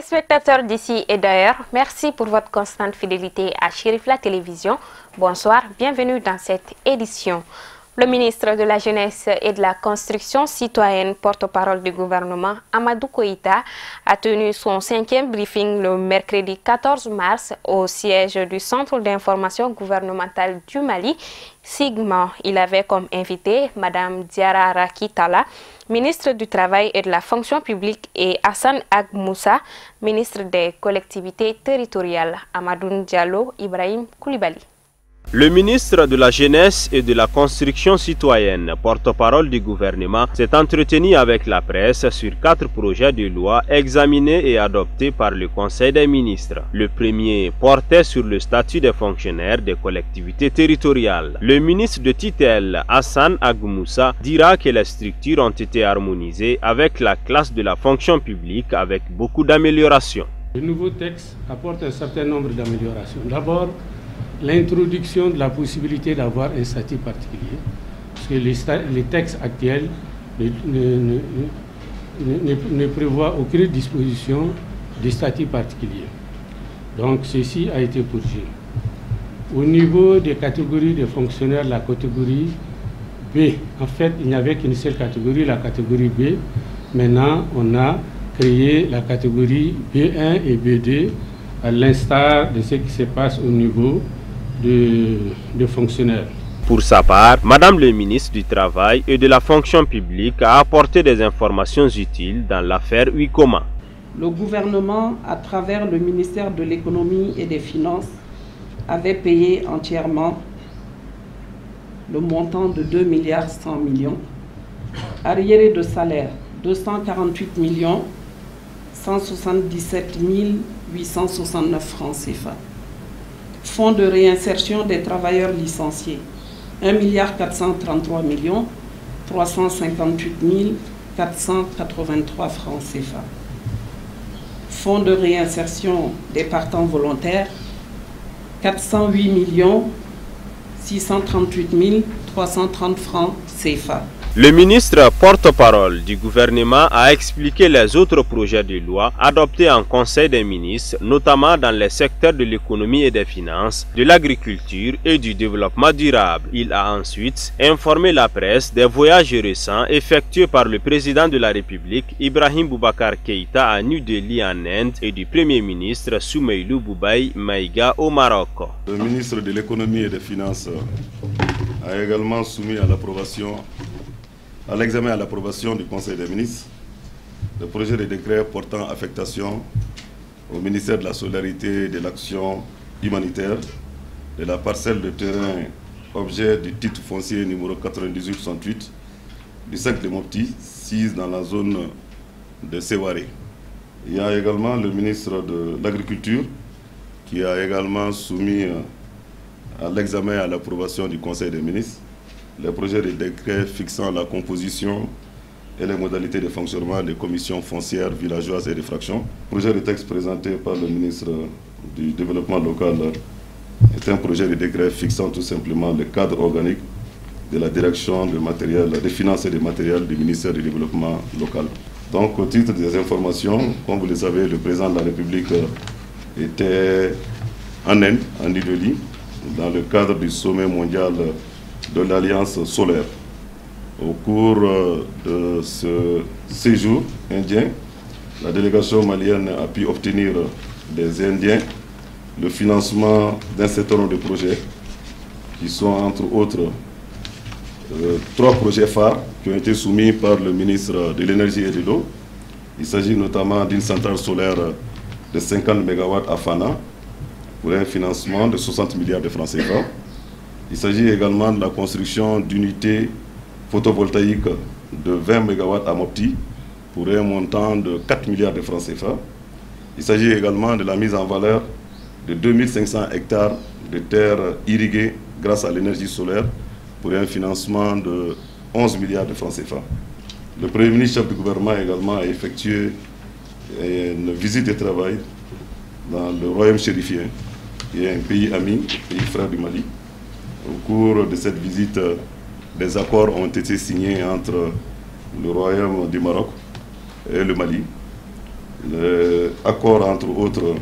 Téléspectateurs d'ici et d'ailleurs, merci pour votre constante fidélité à Chérif la télévision. Bonsoir, bienvenue dans cette édition. Le ministre de la Jeunesse et de la Construction citoyenne, porte-parole du gouvernement, Amadou Koïta, a tenu son 5e briefing le mercredi 14 mars au siège du Centre d'information gouvernementale du Mali, SIGMA. Il avait comme invité Mme Diara Rakitala, ministre du Travail et de la Fonction publique, et Hassan Ag Moussa, ministre des collectivités territoriales. Amadou Diallo, Ibrahim Koulibaly. Le ministre de la Jeunesse et de la Construction citoyenne, porte-parole du gouvernement, s'est entretenu avec la presse sur 4 projets de loi examinés et adoptés par le Conseil des ministres. Le premier portait sur le statut des fonctionnaires des collectivités territoriales. Le ministre de tutelle, Hassan Ag Moussa, dira que les structures ont été harmonisées avec la classe de la fonction publique avec beaucoup d'améliorations. Le nouveau texte apporte un certain nombre d'améliorations. D'abord, l'introduction de la possibilité d'avoir un statut particulier, parce que les textes actuels ne prévoient aucune disposition de statut particulier. Donc ceci a été purgé. Au niveau des catégories de fonctionnaires, la catégorie B, en fait il n'y avait qu'une seule catégorie, la catégorie B. Maintenant on a créé la catégorie B1 et B2, à l'instar de ce qui se passe au niveau de fonctionnaires. Pour sa part, Madame le ministre du Travail et de la Fonction publique a apporté des informations utiles dans l'affaire Uicoma. Le gouvernement, à travers le ministère de l'Économie et des Finances, avait payé entièrement le montant de 2 milliards 100 millions. Arriérés de salaire, 248 177 869 francs CFA. Fonds de réinsertion des travailleurs licenciés, 1 milliard 433 358 483 francs CFA. Fonds de réinsertion des partants volontaires, 408 638 330 francs CFA. Le ministre porte-parole du gouvernement a expliqué les autres projets de loi adoptés en Conseil des ministres, notamment dans les secteurs de l'économie et des finances, de l'agriculture et du développement durable. Il a ensuite informé la presse des voyages récents effectués par le président de la République, Ibrahim Boubacar Keïta, à New Delhi en Inde, et du Premier ministre Soumeylou Boubaye Maïga au Maroc. Le ministre de l'économie et des finances a également soumis à l'examen et à l'approbation du Conseil des ministres le projet de décret portant affectation au ministère de la Solidarité et de l'Action humanitaire de la parcelle de terrain objet du titre foncier numéro 9868 du 5 de Mopti, sise dans la zone de Séwaré. Il y a également le ministre de l'Agriculture qui a également soumis à l'examen et à l'approbation du Conseil des ministres le projet de décret fixant la composition et les modalités de fonctionnement des commissions foncières, villageoises et de fractions. Le projet de texte présenté par le ministre du Développement local est un projet de décret fixant tout simplement le cadre organique de la direction des finances et des matériels du ministère du Développement local. Donc, au titre des informations, comme vous le savez, le président de la République était en Inde, en New Delhi, dans le cadre du sommet mondial de l'Alliance solaire. Au cours de ce séjour indien, la délégation malienne a pu obtenir des Indiens le financement d'un certain nombre de projets qui sont entre autres 3 projets phares qui ont été soumis par le ministre de l'Énergie et de l'Eau. Il s'agit notamment d'une centrale solaire de 50 MW à Fana pour un financement de 60 milliards de francs CFA. Il s'agit également de la construction d'unités photovoltaïques de 20 MW à Mopti pour un montant de 4 milliards de francs CFA. Il s'agit également de la mise en valeur de 2500 hectares de terres irriguées grâce à l'énergie solaire pour un financement de 11 milliards de francs CFA. Le Premier ministre, chef du gouvernement, également a effectué une visite de travail dans le royaume chérifien, qui est un pays ami, un pays frère du Mali. Au cours de cette visite, des accords ont été signés entre le Royaume du Maroc et le Mali Accords entre autres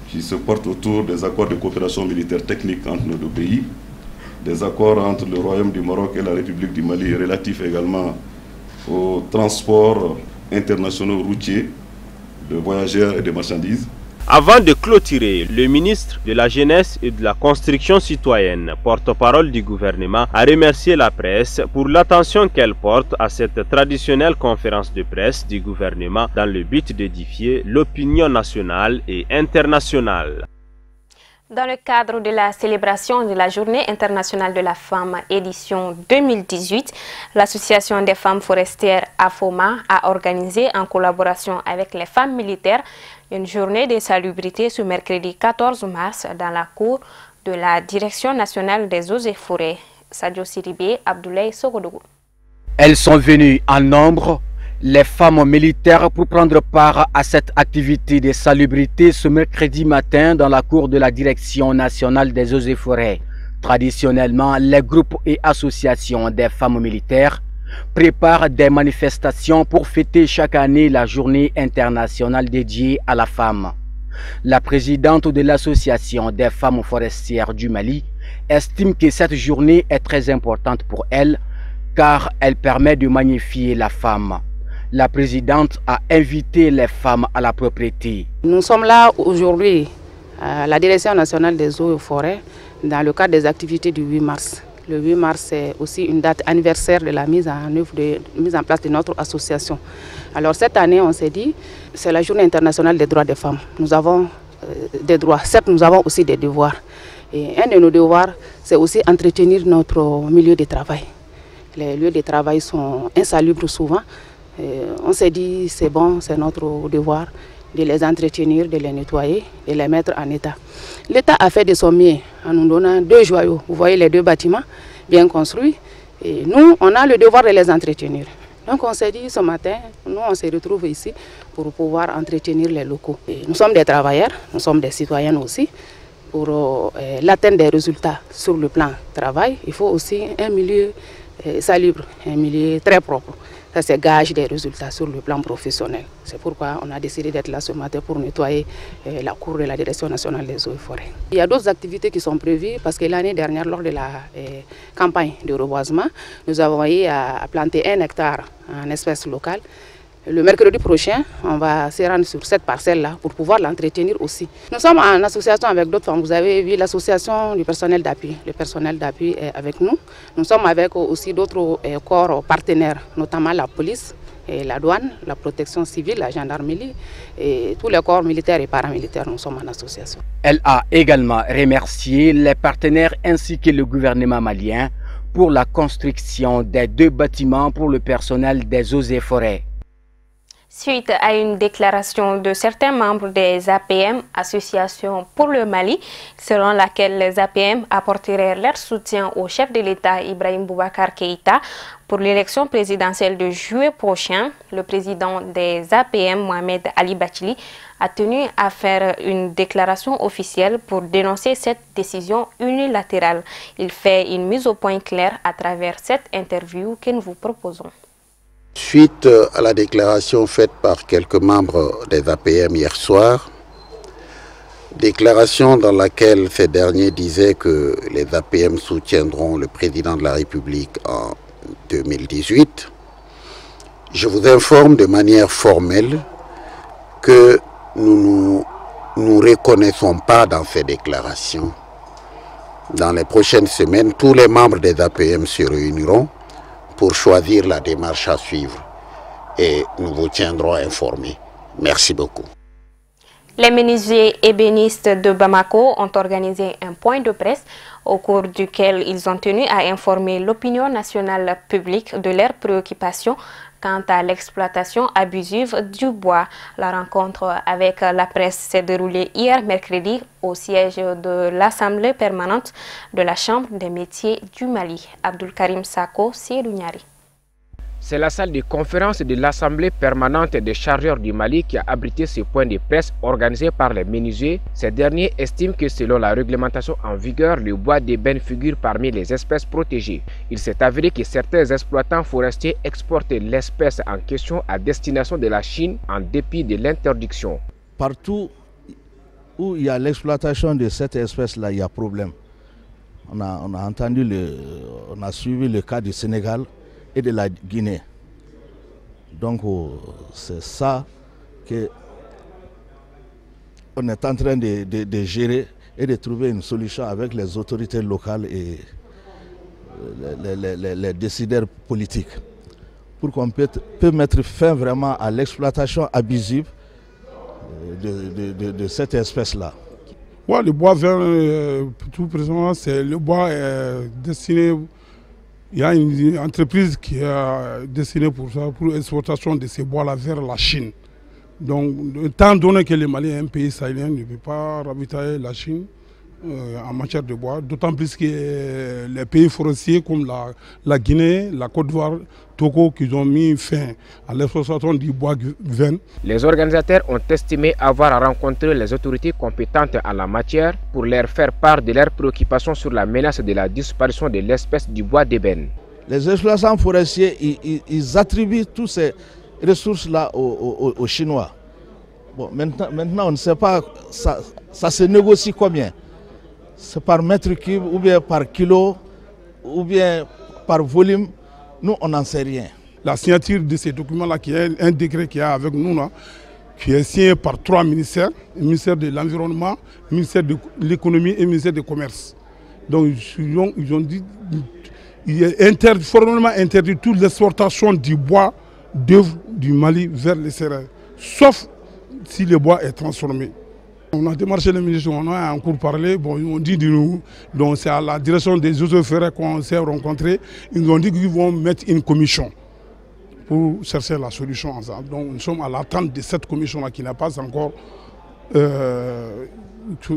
qui se portent autour des accords de coopération militaire technique entre nos deux pays, des accords entre le Royaume du Maroc et la République du Mali relatifs également au transport international routier de voyageurs et de marchandises. Avant de clôturer, le ministre de la Jeunesse et de la Construction citoyenne, porte-parole du gouvernement, a remercié la presse pour l'attention qu'elle porte à cette traditionnelle conférence de presse du gouvernement dans le but d'édifier l'opinion nationale et internationale. Dans le cadre de la célébration de la Journée internationale de la femme édition 2018, l'Association des femmes forestières AFOMA a organisé en collaboration avec les femmes militaires une journée de salubrité ce mercredi 14 mars dans la cour de la Direction nationale des eaux et forêts. Sadio Sidibé, Abdoulaye Sogodougou. Elles sont venues en nombre, les femmes militaires, pour prendre part à cette activité de salubrité ce mercredi matin dans la cour de la Direction nationale des eaux et forêts. Traditionnellement, les groupes et associations des femmes militaires préparent des manifestations pour fêter chaque année la journée internationale dédiée à la femme. La présidente de l'association des femmes forestières du Mali estime que cette journée est très importante pour elle car elle permet de magnifier la femme. La présidente a invité les femmes à la propriété. Nous sommes là aujourd'hui à la Direction nationale des eaux et forêts dans le cadre des activités du 8 mars. Le 8 mars, c'est aussi une date anniversaire de la mise en place de notre association. Alors cette année, on s'est dit, c'est la journée internationale des droits des femmes. Nous avons des droits, certes nous avons aussi des devoirs. Et un de nos devoirs, c'est aussi entretenir notre milieu de travail. Les lieux de travail sont insalubres souvent. On s'est dit, c'est bon, c'est notre devoir de les entretenir, de les nettoyer, de les mettre en état. L'État a fait de son mieux en nous donnant 2 joyaux. Vous voyez les 2 bâtiments bien construits. Et nous, on a le devoir de les entretenir. Donc on s'est dit ce matin, nous on se retrouve ici pour pouvoir entretenir les locaux. Et nous sommes des travailleurs, nous sommes des citoyens aussi. Pour l'atteinte des résultats sur le plan travail, il faut aussi un milieu salubre, un milieu très propre. Ça, c'est gage des résultats sur le plan professionnel. C'est pourquoi on a décidé d'être là ce matin pour nettoyer la cour de la Direction nationale des eaux et forêts. Il y a d'autres activités qui sont prévues parce que l'année dernière, lors de la campagne de reboisement, nous avons eu à planter 1 hectare en espèces locales. Le mercredi prochain, on va se rendre sur cette parcelle-là pour pouvoir l'entretenir aussi. Nous sommes en association avec d'autres femmes. Vous avez vu l'association du personnel d'appui. Le personnel d'appui est avec nous. Nous sommes avec aussi d'autres corps partenaires, notamment la police, et la douane, la protection civile, la gendarmerie et tous les corps militaires et paramilitaires. Nous sommes en association. Elle a également remercié les partenaires ainsi que le gouvernement malien pour la construction des 2 bâtiments pour le personnel des eaux et forêts. Suite à une déclaration de certains membres des APM, Association pour le Mali, selon laquelle les APM apporteraient leur soutien au chef de l'État Ibrahim Boubacar Keïta pour l'élection présidentielle de juillet prochain, le président des APM, Mohamed Ali Bathily, a tenu à faire une déclaration officielle pour dénoncer cette décision unilatérale. Il fait une mise au point claire à travers cette interview que nous vous proposons. Suite à la déclaration faite par quelques membres des APM hier soir, déclaration dans laquelle ces derniers disaient que les APM soutiendront le président de la République en 2018, je vous informe de manière formelle que nous ne nous reconnaissons pas dans ces déclarations. Dans les prochaines semaines, tous les membres des APM se réuniront pour choisir la démarche à suivre et nous vous tiendrons informés. Merci beaucoup. Les menuisiers ébénistes de Bamako ont organisé un point de presse au cours duquel ils ont tenu à informer l'opinion nationale publique de leurs préoccupations quant à l'exploitation abusive du bois. La rencontre avec la presse s'est déroulée hier mercredi au siège de l'Assemblée permanente de la Chambre des métiers du Mali. Abdul Karim Sako, Siedounyari. C'est la salle de conférence de l'Assemblée permanente des chargeurs du Mali qui a abrité ce point de presse organisé par les menuisiers. Ces derniers estiment que selon la réglementation en vigueur, le bois d'ébène figure parmi les espèces protégées. Il s'est avéré que certains exploitants forestiers exportaient l'espèce en question à destination de la Chine en dépit de l'interdiction. Partout où il y a l'exploitation de cette espèce-là, il y a problème. On a suivi le cas du Sénégal et de la Guinée. Donc c'est ça qu'on est en train de gérer et de trouver une solution avec les autorités locales et les décideurs politiques pour qu'on puisse mettre fin vraiment à l'exploitation abusive de cette espèce-là. Ouais, le bois vert, tout précisément, c'est le bois destiné. Il y a une entreprise qui est destinée pour ça, pour l'exportation de ces bois-là vers la Chine. Donc, étant donné que le Mali est un pays sahélien, ne peut pas ravitailler la Chine en matière de bois, d'autant plus que les pays forestiers comme la Guinée, la Côte d'Ivoire, Togo, qui ont mis fin à l'exploitation du bois vert. Les organisateurs ont estimé avoir rencontré les autorités compétentes en la matière pour leur faire part de leurs préoccupations sur la menace de la disparition de l'espèce du bois d'ébène. Les exploitants forestiers, ils attribuent toutes ces ressources-là aux Chinois. Bon, maintenant, on ne sait pas, ça se négocie combien? C'est par mètre cube, ou bien par kilo, ou bien par volume. Nous, on n'en sait rien. La signature de ces documents-là, qui est un décret qui est avec nous, là, qui est signé par 3 ministères, le ministère de l'Environnement, le ministère de l'Économie et le ministère du Commerce. Donc, ils ont dit qu'il est formellement interdit toute l'exportation du bois d'œuvre du Mali vers les Sérères, sauf si le bois est transformé. On a démarché le ministre, on a encore parlé, bon, ils ont dit de nous, donc c'est à la direction des eaux et forêts qu'on s'est rencontrés, ils nous ont dit qu'ils vont mettre une commission pour chercher la solution ensemble. Donc nous sommes à l'attente de cette commission-là qui n'a pas encore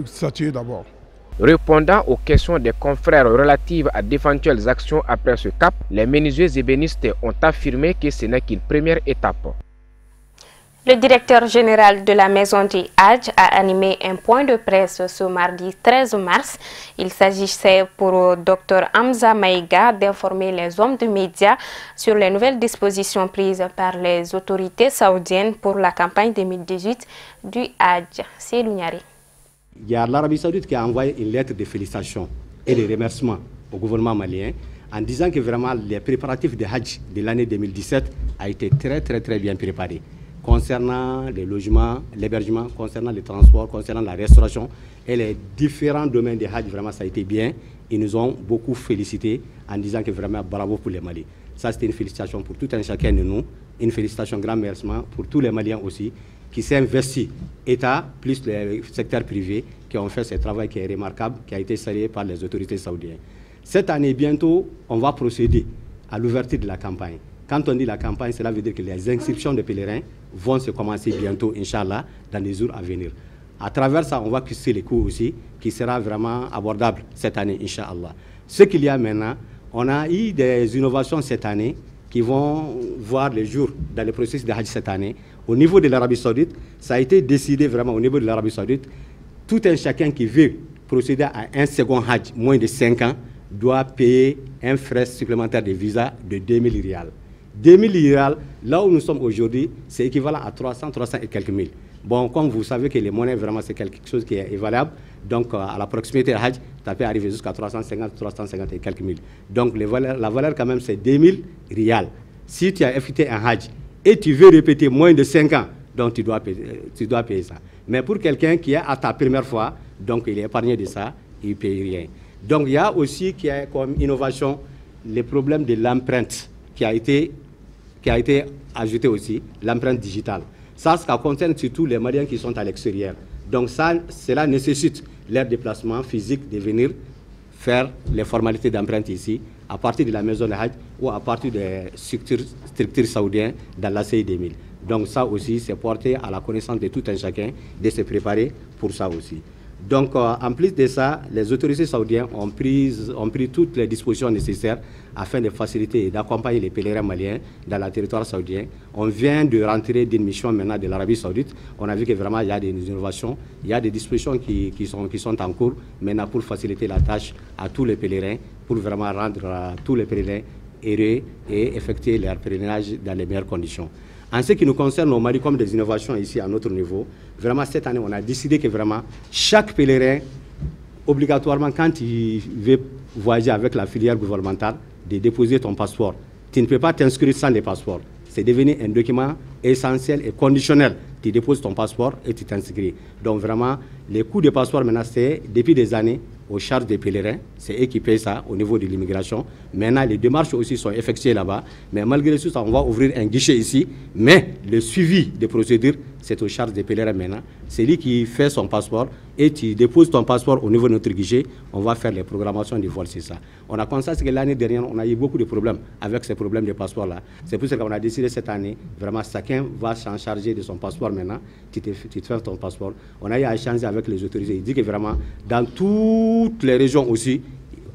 statué d'abord. Répondant aux questions des confrères relatives à d'éventuelles actions après ce cap, les menuisiers ébénistes ont affirmé que ce n'est qu'une première étape. Le directeur général de la Maison du Hadj a animé un point de presse ce mardi 13 mars. Il s'agissait pour Dr Hamza Maïga d'informer les hommes de médias sur les nouvelles dispositions prises par les autorités saoudiennes pour la campagne 2018 du Hadj. C'est Lunyari. Il y a l'Arabie Saoudite qui a envoyé une lettre de félicitations et de remerciements au gouvernement malien en disant que vraiment les préparatifs de Hadj de l'année 2017 a été très bien préparés. Concernant les logements, l'hébergement, concernant les transports, concernant la restauration et les différents domaines de Hadj, vraiment ça a été bien. Ils nous ont beaucoup félicités en disant que vraiment bravo pour les Mali. Ça c'était une félicitation pour tout un chacun de nous, une félicitation, grand merci pour tous les Maliens aussi qui s'investissent, État plus le secteur privé, qui ont fait ce travail qui est remarquable, qui a été salué par les autorités saoudiennes. Cette année, bientôt, on va procéder à l'ouverture de la campagne. Quand on dit la campagne, cela veut dire que les inscriptions de pèlerins vont se commencer bientôt, Inch'Allah, dans les jours à venir. À travers ça, on va fixer les coûts aussi, qui sera vraiment abordable cette année, Inch'Allah. Ce qu'il y a maintenant, on a eu des innovations cette année qui vont voir le jour dans le processus de Hajj cette année. Au niveau de l'Arabie Saoudite, ça a été décidé vraiment au niveau de l'Arabie Saoudite, tout un chacun qui veut procéder à un second Hajj, moins de 5 ans, doit payer un frais supplémentaire de visa de 2000 rials. 2000 rials, là où nous sommes aujourd'hui, c'est équivalent à 300 et quelques mille. Bon, comme vous savez que les monnaies, vraiment, c'est quelque chose qui est évaluable. Donc, à la proximité de Hajj, ça peut arriver jusqu'à 350 et quelques mille. Donc, la valeur, quand même, c'est 2000 rials. Si tu as effectué un Hajj et tu veux répéter moins de 5 ans, donc tu dois payer ça. Mais pour quelqu'un qui est à ta première fois, donc il est épargné de ça, il ne paye rien. Donc, il y a aussi, qui est comme innovation, le problème de l'empreinte qui a été ajouté aussi, l'empreinte digitale. Ça concerne surtout les Maliens qui sont à l'extérieur. Donc cela nécessite leur déplacement physique de venir faire les formalités d'empreinte ici, à partir de la maison de Hajj ou à partir des structures saoudiennes dans l'ACI 2000. Donc ça aussi, c'est porté à la connaissance de tout un chacun de se préparer pour ça aussi. Donc, en plus de ça, les autorités saoudiennes ont pris toutes les dispositions nécessaires afin de faciliter et d'accompagner les pèlerins maliens dans le territoire saoudien. On vient de rentrer d'une mission maintenant de l'Arabie saoudite. On a vu que vraiment il y a des innovations, il y a des dispositions qui sont en cours maintenant pour faciliter la tâche à tous les pèlerins, pour vraiment rendre tous les pèlerins heureux et effectuer leur pèlerinage dans les meilleures conditions. En ce qui nous concerne au Mali, comme des innovations ici à notre niveau, vraiment cette année, on a décidé que vraiment chaque pèlerin, obligatoirement, quand il veut voyager avec la filière gouvernementale, de déposer ton passeport. Tu ne peux pas t'inscrire sans le passeport. C'est devenu un document essentiel et conditionnel. Tu déposes ton passeport et tu t'inscris. Donc vraiment, les coûts de passeport maintenant, c'est depuis des années aux charges des pèlerins. C'est eux qui payent ça au niveau de l'immigration. Maintenant, les démarches aussi sont effectuées là-bas. Mais malgré tout ça, on va ouvrir un guichet ici. Mais le suivi des procédures, c'est aux charges des pèlerins maintenant. C'est lui qui fait son passeport et tu déposes ton passeport au niveau de notre guichet. On va faire les programmations du vol, c'est ça. On a constaté que l'année dernière, on a eu beaucoup de problèmes avec ces problèmes de passeport-là. C'est pour ça qu'on a décidé cette année, vraiment, chacun va s'en charger de son passeport maintenant. Tu te fais ton passeport. On a eu à échanger avec les autorités. Il dit que vraiment, dans toutes les régions aussi,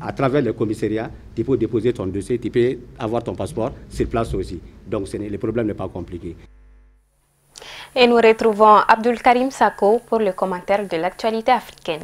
à travers le commissariat, tu peux déposer ton dossier, tu peux avoir ton passeport sur place aussi. Donc le problème n'est pas compliqué. Et nous retrouvons Abdul Karim Sako pour le commentaire de l'actualité africaine.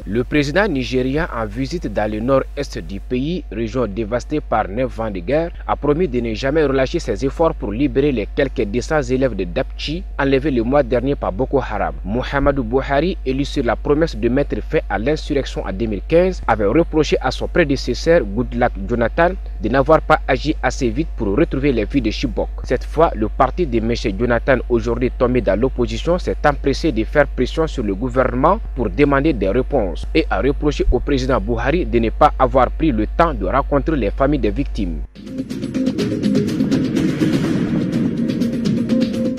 Le président nigérien en visite dans le nord-est du pays, région dévastée par 9 ans de guerre, a promis de ne jamais relâcher ses efforts pour libérer les quelques 200 élèves de Dapchi enlevés le mois dernier par Boko Haram. Muhammadu Buhari, élu sur la promesse de mettre fin à l'insurrection en 2015, avait reproché à son prédécesseur Goodluck Jonathan de n'avoir pas agi assez vite pour retrouver les filles de Chibok. Cette fois, le parti de M. Jonathan, aujourd'hui tombé dans l'opposition, s'est empressé de faire pression sur le gouvernement pour demander des réponses et a reproché au président Buhari de ne pas avoir pris le temps de rencontrer les familles des victimes.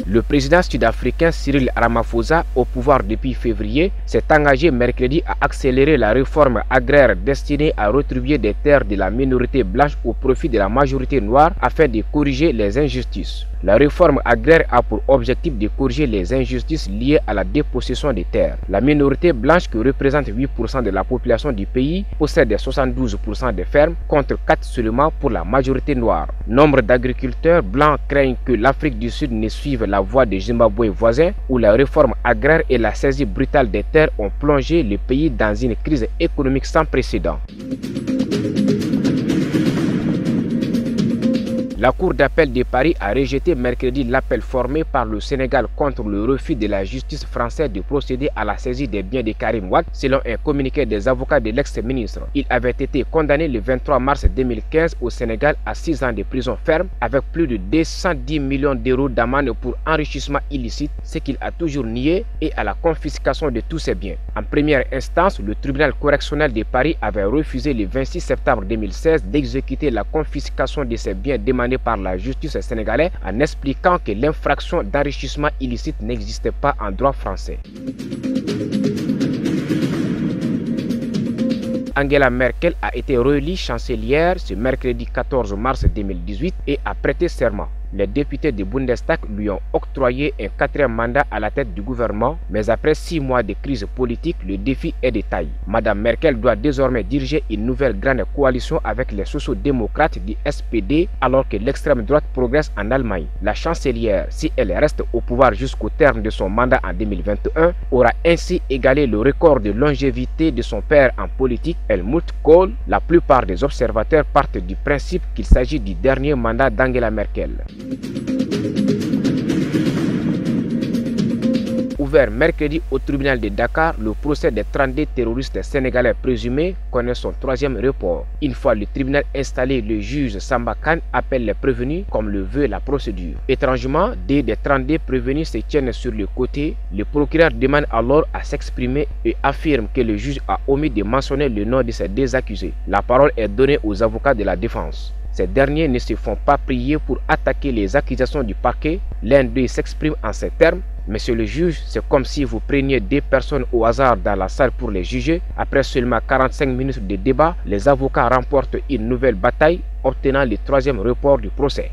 Le président sud-africain Cyril Ramaphosa, au pouvoir depuis février, s'est engagé mercredi à accélérer la réforme agraire destinée à retrouver des terres de la minorité blanche au profit de la majorité noire afin de corriger les injustices. La réforme agraire a pour objectif de corriger les injustices liées à la dépossession des terres. La minorité blanche, qui représente 8% de la population du pays, possède 72% des fermes contre 4 seulement pour la majorité noire. Nombre d'agriculteurs blancs craignent que l'Afrique du Sud ne suive la voie de Zimbabwe voisin, où la réforme agraire et la saisie brutale des terres ont plongé le pays dans une crise économique sans précédent. La Cour d'appel de Paris a rejeté mercredi l'appel formé par le Sénégal contre le refus de la justice française de procéder à la saisie des biens de Karim Wade, selon un communiqué des avocats de l'ex-ministre. Il avait été condamné le 23 mars 2015 au Sénégal à 6 ans de prison ferme avec plus de 210 millions d'euros d'amende pour enrichissement illicite, ce qu'il a toujours nié, et à la confiscation de tous ses biens. En première instance, le tribunal correctionnel de Paris avait refusé le 26 septembre 2016 d'exécuter la confiscation de ses biens demandés par la justice sénégalaise en expliquant que l'infraction d'enrichissement illicite n'existait pas en droit français. Angela Merkel a été réélue chancelière ce mercredi 14 mars 2018 et a prêté serment. Les députés du Bundestag lui ont octroyé un 4e mandat à la tête du gouvernement, mais après 6 mois de crise politique, le défi est de taille. Madame Merkel doit désormais diriger une nouvelle grande coalition avec les sociaux-démocrates du SPD, alors que l'extrême droite progresse en Allemagne. La chancelière, si elle reste au pouvoir jusqu'au terme de son mandat en 2021, aura ainsi égalé le record de longévité de son père en politique, Helmut Kohl. La plupart des observateurs partent du principe qu'il s'agit du dernier mandat d'Angela Merkel. Ouvert mercredi au tribunal de Dakar, le procès des 32 terroristes sénégalais présumés connaît son 3e report. Une fois le tribunal installé, le juge Samba Kane appelle les prévenus comme le veut la procédure. Étrangement, des 32 prévenus se tiennent sur le côté. Le procureur demande alors à s'exprimer et affirme que le juge a omis de mentionner le nom de ces deux accusés. La parole est donnée aux avocats de la défense. Ces derniers ne se font pas prier pour attaquer les accusations du parquet. L'un d'eux s'exprime en ces termes: Monsieur le juge, c'est comme si vous preniez 2 personnes au hasard dans la salle pour les juger. Après seulement 45 minutes de débat, les avocats remportent une nouvelle bataille, obtenant le 3e report du procès.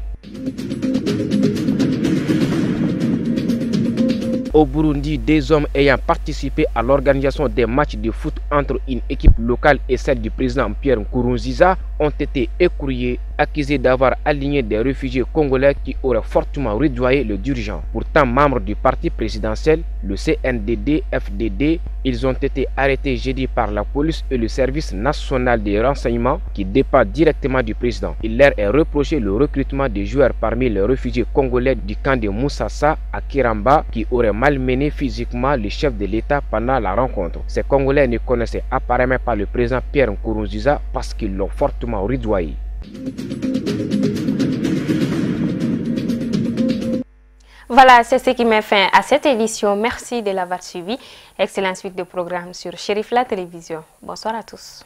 Au Burundi, des hommes ayant participé à l'organisation des matchs de foot entre une équipe locale et celle du président Pierre Nkurunziza ont été écrouillés, accusés d'avoir aligné des réfugiés congolais qui auraient fortement réduit le dirigeant. Pourtant membres du parti présidentiel, le CNDD-FDD, ils ont été arrêtés jeudi par la police et le service national des renseignements qui dépend directement du président. Il leur est reproché le recrutement des joueurs parmi les réfugiés congolais du camp de Moussassa à Kiramba qui auraient malmené physiquement le chef de l'État pendant la rencontre. Ces Congolais ne connaissaient apparemment pas le président Pierre Nkurunziza parce qu'ils l'ont fortement réduit. Voilà, c'est ce qui met fin à cette édition. Merci de l'avoir suivi. Excellente suite de programmes sur Chérif la télévision. Bonsoir à tous.